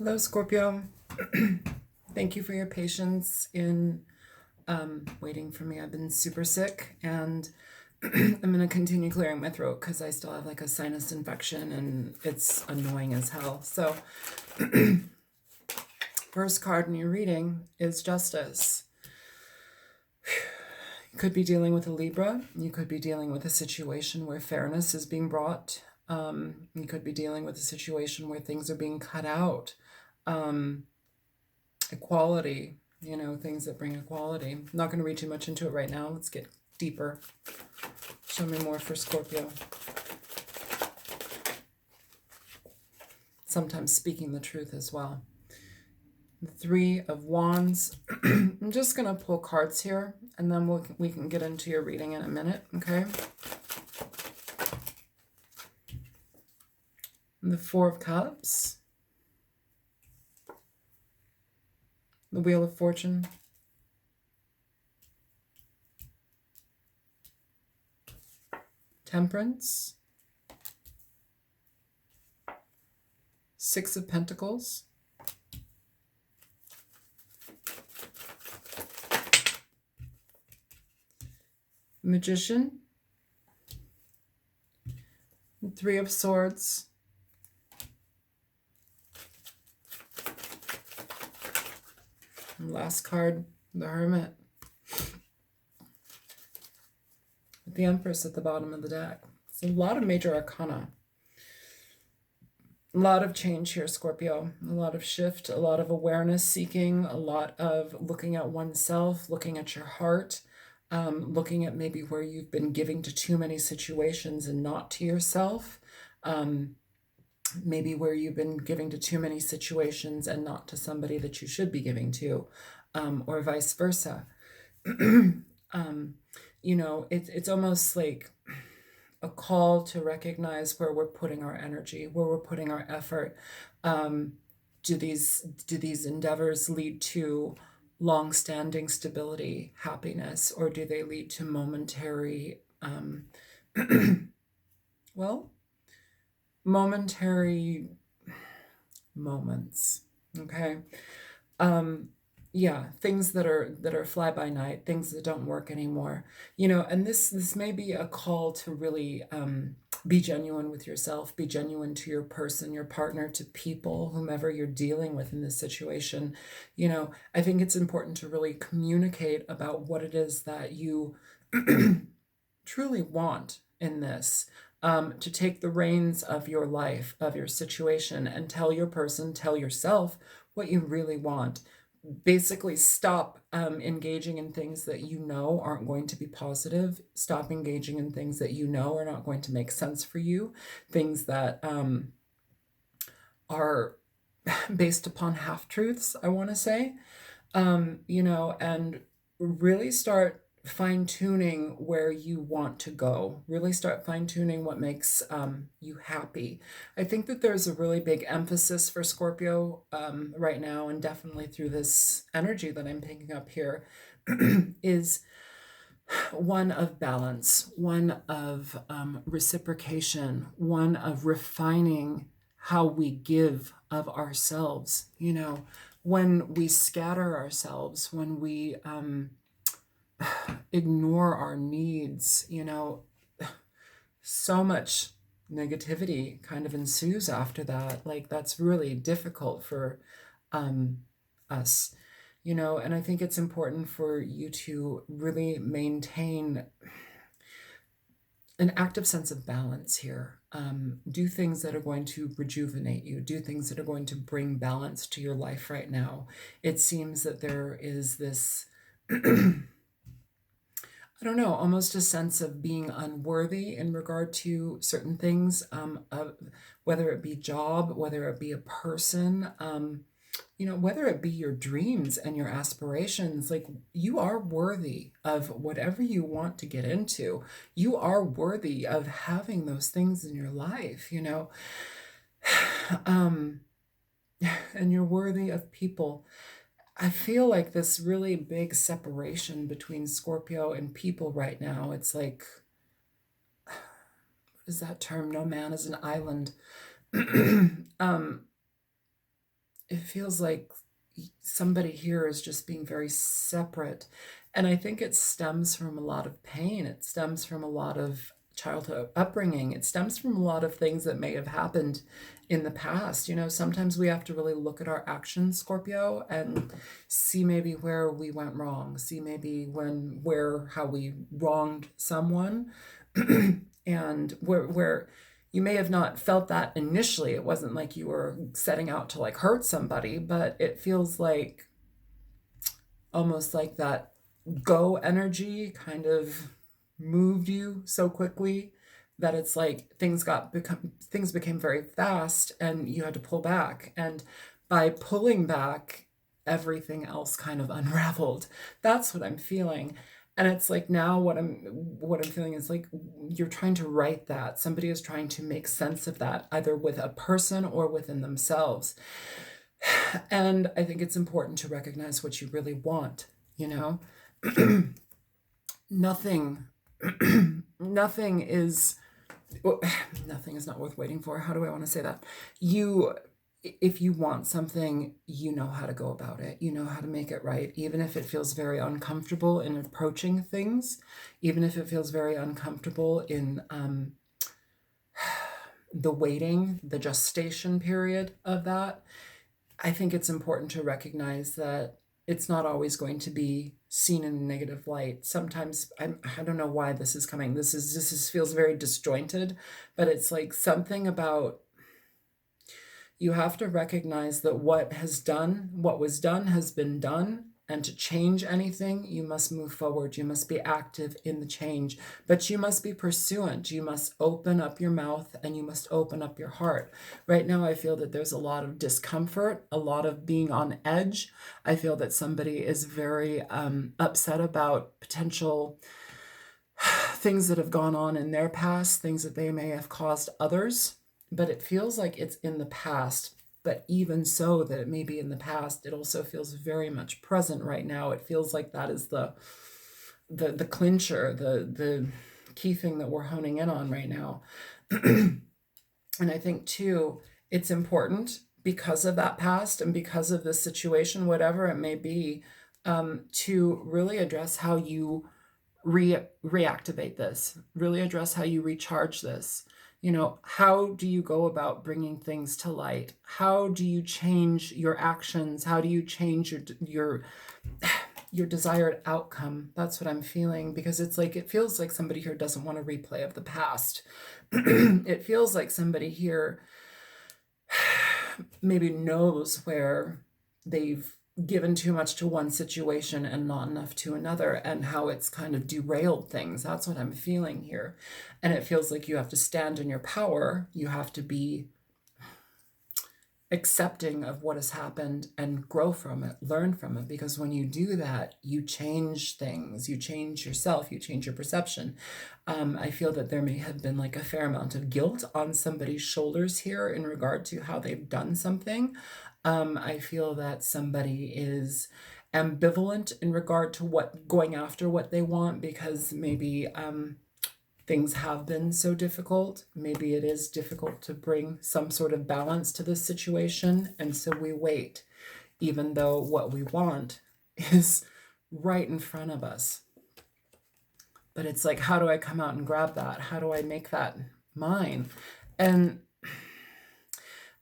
Hello, Scorpio. Thank you for your patience in waiting for me. I've been super sick and I'm going to continue clearing my throat because I still have like a sinus infection and it's annoying as hell. So, first card in your reading is Justice. You could be dealing with a Libra. You could be dealing with a situation where fairness is being brought. You could be dealing with a situation where things are being cut out. Equality, things that bring equality. I'm not going to read too much into it right now. Let's get deeper. Show me more for Scorpio. Sometimes speaking the truth as well. The Three of Wands. I'm just going to pull cards here, and then we can get into your reading in a minute, okay? The Four of Cups. The Wheel of Fortune. Temperance. Six of Pentacles. Magician. Three of Swords. And last card, the Hermit. With the Empress at the bottom of the deck. It's a lot of major arcana. A lot of change here, Scorpio. A lot of shift, a lot of awareness seeking, a lot of looking at oneself, looking at your heart, looking at maybe where you've been giving to too many situations and not to yourself. Maybe where you've been giving to too many situations and not to somebody that you should be giving to, or vice versa. It's almost like a call to recognize where we're putting our energy, where we're putting our effort. Do these endeavors lead to long-standing stability, happiness, or do they lead to momentary, momentary moments? Okay. Things that are fly by night, things that don't work anymore, and this may be a call to really be genuine with yourself, be genuine to your person, your partner, to people, whomever you're dealing with in this situation. I think it's important to really communicate about what it is that you truly want in this, to take the reins of your life, of your situation, and tell your person, tell yourself what you really want. Basically stop engaging in things that aren't going to be positive. Stop engaging in things that are not going to make sense for you. Things that are based upon half-truths, I want to say. And really start fine-tuning where you want to go. Really start fine-tuning what makes you happy. I think that there's a really big emphasis for Scorpio right now, and definitely through this energy that I'm picking up here, is one of balance, one of reciprocation, one of refining how we give of ourselves. When we scatter ourselves, when we ignore our needs, so much negativity kind of ensues after that. Like, that's really difficult for us, and I think it's important for you to really maintain an active sense of balance here. Do things that are going to rejuvenate you. Do things that are going to bring balance to your life right now. It seems that there is this I don't know, almost a sense of being unworthy in regard to certain things, whether it be job, whether it be a person, whether it be your dreams and your aspirations. Like, you are worthy of whatever you want to get into. You are worthy of having those things in your life, and you're worthy of people. I feel like this really big separation between Scorpio and people right now. It's like, what is that term? No man is an island. it feels like somebody here is just being very separate. And I think it stems from a lot of pain. It stems from a lot of childhood upbringing. It stems from a lot of things that may have happened in the past. You know, sometimes we have to really look at our actions, Scorpio, and see maybe where we went wrong, see maybe how we wronged someone, and where you may have not felt that initially. It wasn't like you were setting out to like hurt somebody, but it feels like almost like that go energy kind of moved you so quickly that it's like things became very fast and you had to pull back. And by pulling back, everything else kind of unraveled. That's what I'm feeling. And it's like now what I'm feeling is like you're trying to write that. Somebody is trying to make sense of that, either with a person or within themselves. And I think it's important to recognize what you really want, you know? Nothing, nothing is, well, nothing is not worth waiting for. How do I want to say that? You, if you want something, you know how to go about it. You know how to make it right, even if it feels very uncomfortable in approaching things, even if it feels very uncomfortable in the waiting, the gestation period of that. I think it's important to recognize that it's not always going to be seen in a negative light. Sometimes I don't know why this is coming. This feels very disjointed, but it's like something about you have to recognize that what was done has been done. And to change anything, you must move forward. You must be active in the change, but you must be pursuant. You must open up your mouth and you must open up your heart. Right now, I feel that there's a lot of discomfort, a lot of being on edge. I feel that somebody is very upset about potential things that have gone on in their past, things that they may have caused others, but it feels like it's in the past. But even so, that it may be in the past, it also feels very much present right now. It feels like that is the clincher, the key thing that we're honing in on right now. And I think too, it's important because of that past and because of this situation, whatever it may be, to really address how you reactivate this, really address how you recharge this. You know, how do you go about bringing things to light? How do you change your actions? How do you change your desired outcome? That's what I'm feeling, because it's like it feels like somebody here doesn't want a replay of the past. It feels like somebody here maybe knows where they've given too much to one situation and not enough to another, and how it's kind of derailed things. That's what I'm feeling here. And it feels like you have to stand in your power. You have to be accepting of what has happened and grow from it, learn from it. Because when you do that, you change things, you change yourself, you change your perception. I feel that there may have been like a fair amount of guilt on somebody's shoulders here in regard to how they've done something. I feel that somebody is ambivalent in regard to going after what they want, because maybe things have been so difficult. Maybe it is difficult to bring some sort of balance to this situation. And so we wait, even though what we want is right in front of us. But it's like, how do I come out and grab that? How do I make that mine? And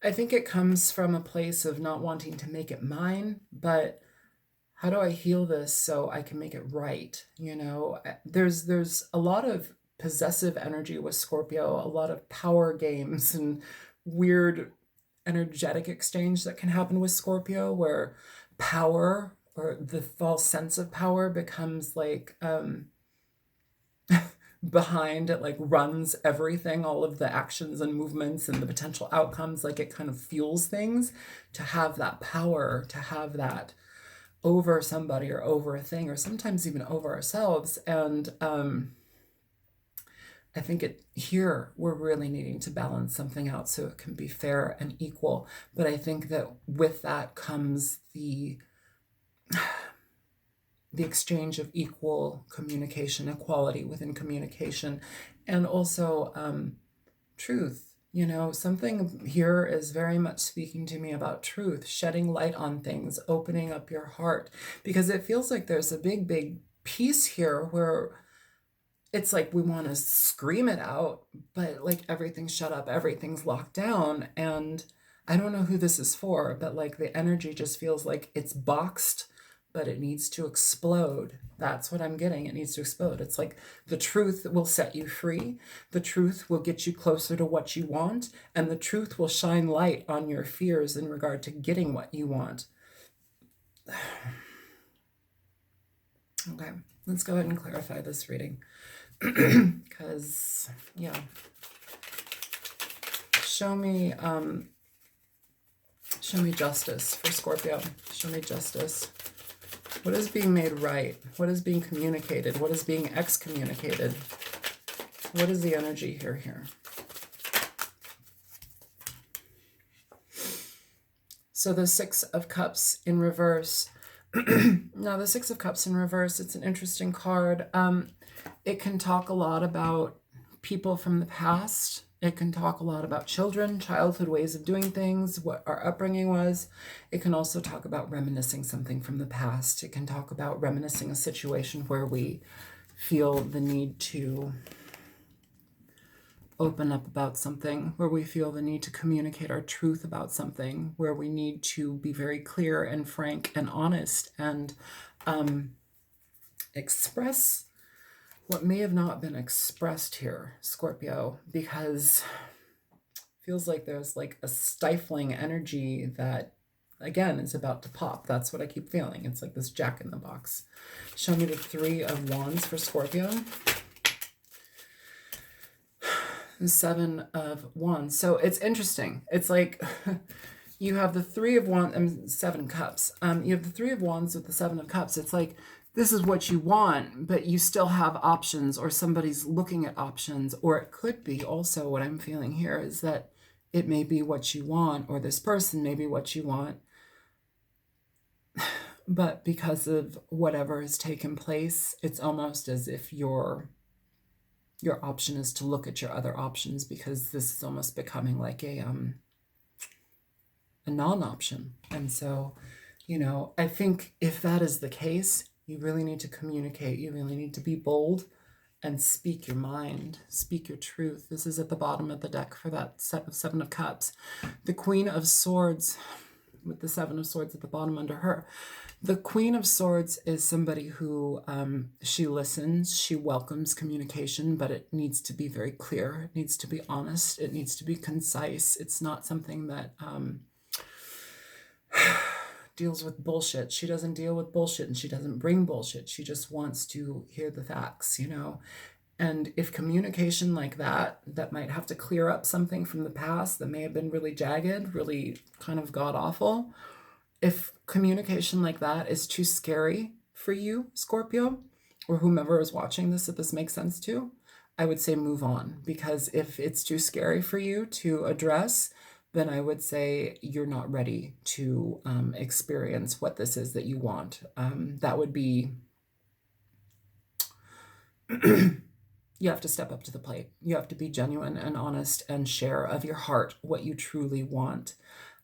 I think it comes from a place of not wanting to make it mine, but how do I heal this so I can make it right? You know, there's a lot of possessive energy with Scorpio, a lot of power games and weird energetic exchange that can happen with Scorpio, where power or the false sense of power becomes like behind it, like runs everything, all of the actions and movements and the potential outcomes. Like it kind of fuels things to have that power, to have that over somebody or over a thing, or sometimes even over ourselves. And I think here we're really needing to balance something out so it can be fair and equal. But I think that with that comes the exchange of equal communication, equality within communication, and also truth. You know, something here is very much speaking to me about truth, shedding light on things, opening up your heart, because it feels like there's a big, big piece here where it's like we want to scream it out, but like everything's shut up, everything's locked down. And I don't know who this is for, but like the energy just feels like it's boxed, but it needs to explode. That's what I'm getting. It needs to explode. It's like the truth will set you free. The truth will get you closer to what you want. And the truth will shine light on your fears in regard to getting what you want. Okay, let's go ahead and clarify this reading. Because, yeah. Show me justice for Scorpio. Show me justice. What is being made right? What is being communicated? What is being excommunicated? What is the energy here? So the Six of Cups in reverse. Now, the Six of Cups in reverse, it's an interesting card. It can talk a lot about people from the past. It can talk a lot about children, childhood ways of doing things, what our upbringing was. It can also talk about reminiscing something from the past. It can talk about reminiscing a situation where we feel the need to open up about something, where we feel the need to communicate our truth about something, where we need to be very clear and frank and honest and express what may have not been expressed here, Scorpio, because it feels like there's like a stifling energy that, again, is about to pop. That's what I keep feeling. It's like this Jack in the Box. Show me the Three of Wands for Scorpio. The Seven of Wands. So it's interesting. It's like you have the Three of Wands, Seven Cups. You have the Three of Wands with the Seven of Cups. It's like, this is what you want, but you still have options, or somebody's looking at options. Or it could be also, what I'm feeling here is that it may be what you want, or this person may be what you want, but because of whatever has taken place, it's almost as if your option is to look at your other options, because this is almost becoming like a non-option. And so, you know, I think if that is the case, you really need to communicate. You really need to be bold and speak your mind, speak your truth. This is at the bottom of the deck for that set of Seven of Cups. The Queen of Swords with the Seven of Swords at the bottom under her. The Queen of Swords is somebody who, she listens, she welcomes communication, but it needs to be very clear. It needs to be honest. It needs to be concise. It's not something that deals with bullshit. She doesn't deal with bullshit, and she doesn't bring bullshit. She just wants to hear the facts, you know? And if communication like that might have to clear up something from the past that may have been really jagged, really kind of god-awful, if communication like that is too scary for you, Scorpio, or whomever is watching this, if this makes sense to, I would say move on. Because if it's too scary for you to address, then I would say you're not ready to experience what this is that you want. That would be, you have to step up to the plate. You have to be genuine and honest and share of your heart what you truly want,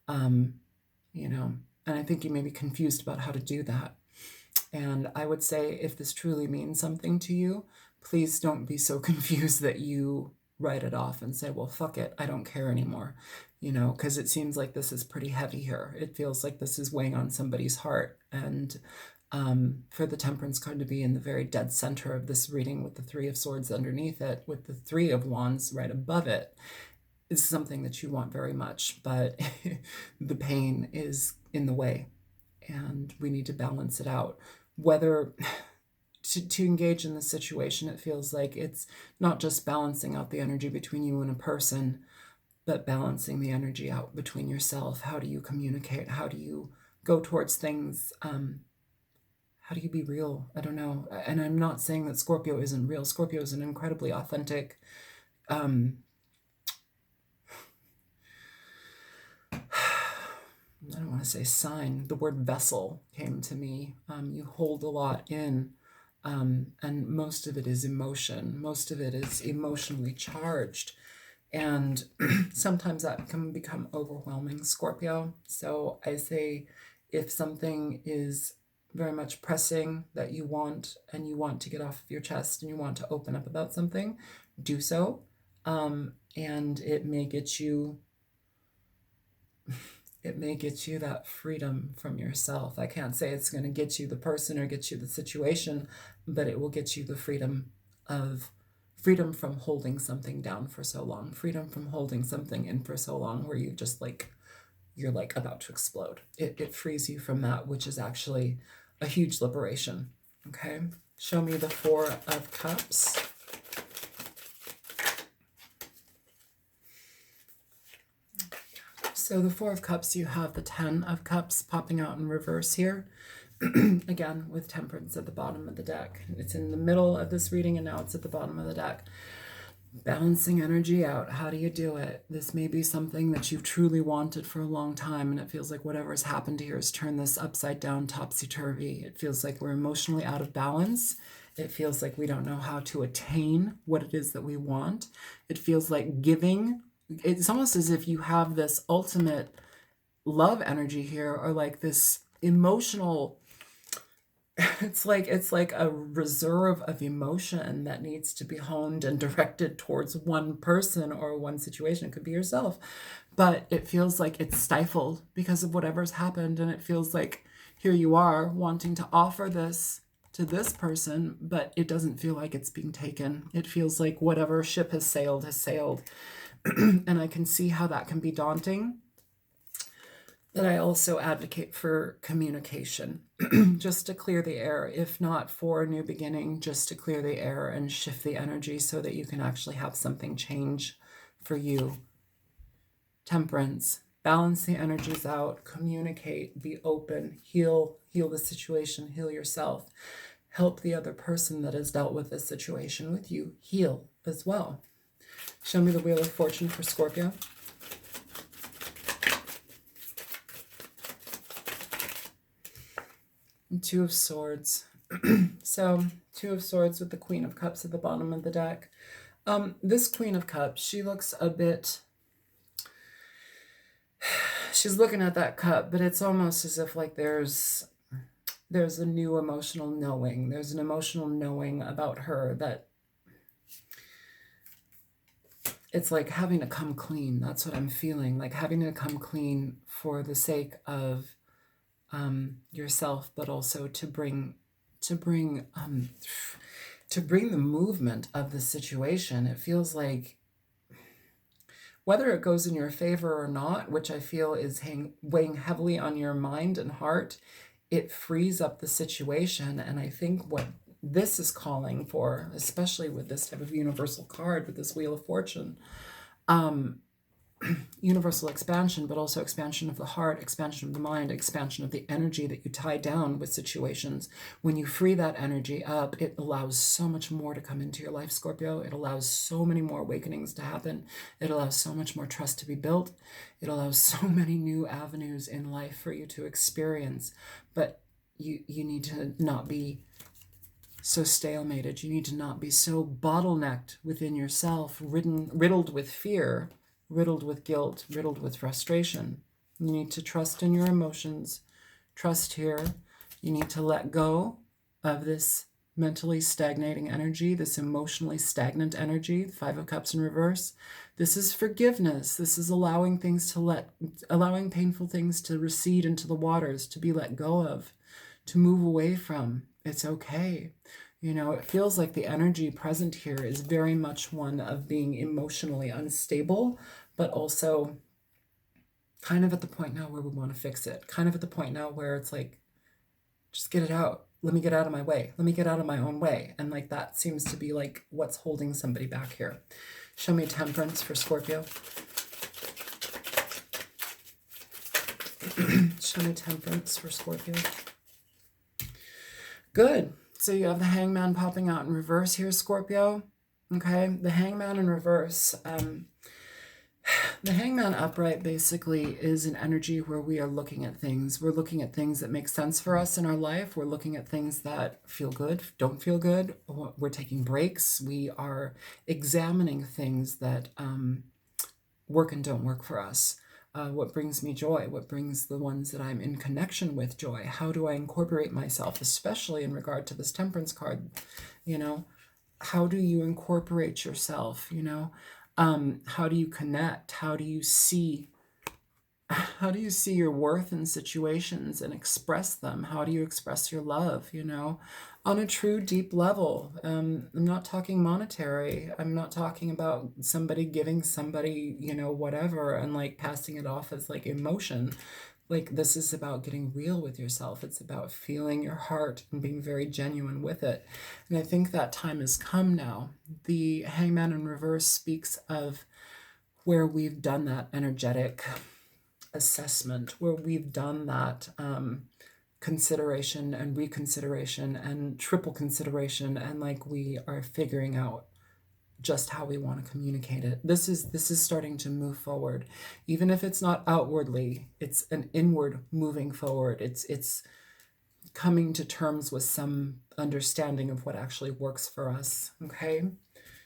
you know. And I think you may be confused about how to do that. And I would say, if this truly means something to you, please don't be so confused that you write it off and say, well, fuck it, I don't care anymore. You know, because it seems like this is pretty heavy here. It feels like this is weighing on somebody's heart. And for the Temperance card to be in the very dead center of this reading with the Three of Swords underneath it, with the Three of Wands right above it, is something that you want very much, but the pain is in the way, and we need to balance it out. Whether to engage in this situation, it feels like it's not just balancing out the energy between you and a person, but balancing the energy out between yourself. How do you communicate? How do you go towards things? How do you be real? I don't know. And I'm not saying that Scorpio isn't real. Scorpio is an incredibly authentic, I don't want to say sign. The word vessel came to me. You hold a lot in, and most of it is emotion. Most of it is emotionally charged. And sometimes that can become overwhelming, Scorpio. So I say if something is very much pressing that you want and you want to get off of your chest and you want to open up about something, do so. And it may get you that freedom from yourself. I can't say it's going to get you the person or get you the situation, but it will get you the freedom from holding something down for so long, freedom from holding something in for so long where you're like about to explode. It frees you from that, which is actually a huge liberation. Okay. Show me the Four of Cups. So the Four of Cups, you have the Ten of Cups popping out in reverse here. Again, with Temperance at the bottom of the deck. It's in the middle of this reading and now it's at the bottom of the deck. Balancing energy out. How do you do it? This may be something that you've truly wanted for a long time, and it feels like whatever's happened here has turned this upside down, topsy-turvy. It feels like we're emotionally out of balance. It feels like we don't know how to attain what it is that we want. It feels like giving. It's almost as if you have this ultimate love energy here, or like this emotional, it's like a reserve of emotion that needs to be honed and directed towards one person or one situation. It could be yourself, but it feels like it's stifled because of whatever's happened. And it feels like here you are wanting to offer this to this person, but it doesn't feel like it's being taken. It feels like whatever ship has sailed has sailed. And I can see how that can be daunting. But I also advocate for communication, just to clear the air, if not for a new beginning, just to clear the air and shift the energy so that you can actually have something change for you. Temperance, balance the energies out, communicate, be open, heal the situation, heal yourself, help the other person that has dealt with this situation with you heal as well. Show me the Wheel of Fortune for Scorpio. Two of Swords. So, Two of Swords with the Queen of Cups at the bottom of the deck. This Queen of Cups, she looks a bit... She's looking at that cup, but it's almost as if like there's a new emotional knowing. There's an emotional knowing about her that it's like having to come clean. That's what I'm feeling. Like having to come clean for the sake of yourself, but also to bring the movement of the situation. It feels like whether it goes in your favor or not, which I feel is weighing heavily on your mind and heart, it frees up the situation. And I think what this is calling for, especially with this type of universal card, with this Wheel of Fortune, universal expansion, but also expansion of the heart, expansion of the mind, expansion of the energy that you tie down with situations. When you free that energy up, it allows so much more to come into your life, Scorpio. It allows so many more awakenings to happen. It allows so much more trust to be built. It allows so many new avenues in life for you to experience. But you need to not be so stalemated. You need to not be so bottlenecked within yourself, riddled with fear, riddled with guilt, riddled with frustration. You need to trust in your emotions. Trust here. You need to let go of this mentally stagnating energy, this emotionally stagnant energy, the Five of Cups in reverse. This is forgiveness. This is allowing painful things to recede into the waters, to be let go of, to move away from. It's okay. You know, it feels like the energy present here is very much one of being emotionally unstable, but also kind of at the point now where we want to fix it. Kind of at the point now where it's like, just get it out. Let me get out of my way. Let me get out of my own way. And like that seems to be like what's holding somebody back here. Show me Temperance for Scorpio. Show me Temperance for Scorpio. Good. So you have the Hangman popping out in reverse here, Scorpio. Okay, the Hangman in reverse. The Hangman upright basically is an energy where we are looking at things. We're looking at things that make sense for us in our life. We're looking at things that feel good, don't feel good. We're taking breaks. We are examining things that work and don't work for us. What brings me joy? What brings the ones that I'm in connection with joy? How do I incorporate myself, especially in regard to this Temperance card? You know, how do you incorporate yourself? How do you connect? How do you see your worth in situations and express them? How do you express your love, on a true deep level? I'm not talking monetary. I'm not talking about somebody giving somebody, whatever and like passing it off as like emotion. Like, this is about getting real with yourself. It's about feeling your heart and being very genuine with it. And I think that time has come now. The Hangman in reverse speaks of where we've done that energetic assessment, where we've done that consideration and reconsideration and triple consideration, and like we are figuring out just how we want to communicate it. This is starting to move forward, even if it's not outwardly. It's an inward moving forward. It's coming to terms with some understanding of what actually works for us. Okay,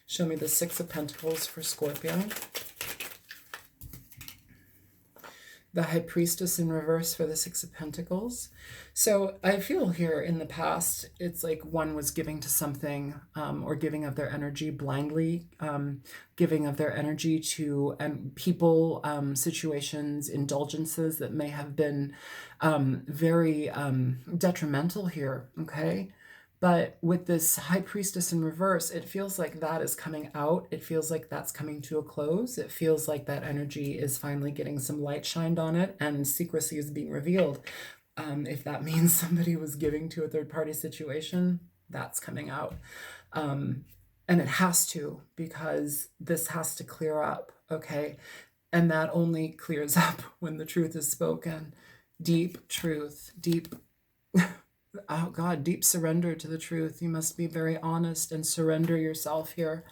show me the Six of Pentacles for Scorpio. The High Priestess in reverse for the Six of Pentacles. So I feel here in the past, it's like one was giving to something, or giving of their energy blindly, giving of their energy to people, situations, indulgences that may have been very detrimental here, okay? But with this High Priestess in reverse, it feels like that is coming out. It feels like that's coming to a close. It feels like that energy is finally getting some light shined on it and secrecy is being revealed. If that means somebody was giving to a third-party situation, that's coming out. And it has to, because this has to clear up, okay? And that only clears up when the truth is spoken. Deep truth, deep... Oh God, deep surrender to the truth. You must be very honest and surrender yourself here.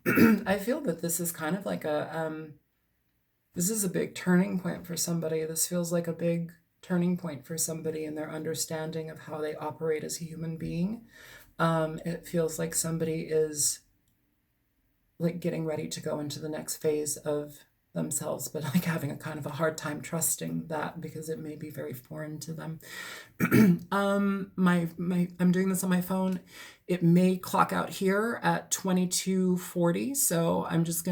I feel that this is kind of like this is a big turning point for somebody. This feels like a big turning point for somebody in their understanding of how they operate as a human being. It feels like somebody is like getting ready to go into the next phase of themselves, but like having a kind of a hard time trusting that because it may be very foreign to them. I'm doing this on my phone. It may clock out here at 22:40, so I'm just gonna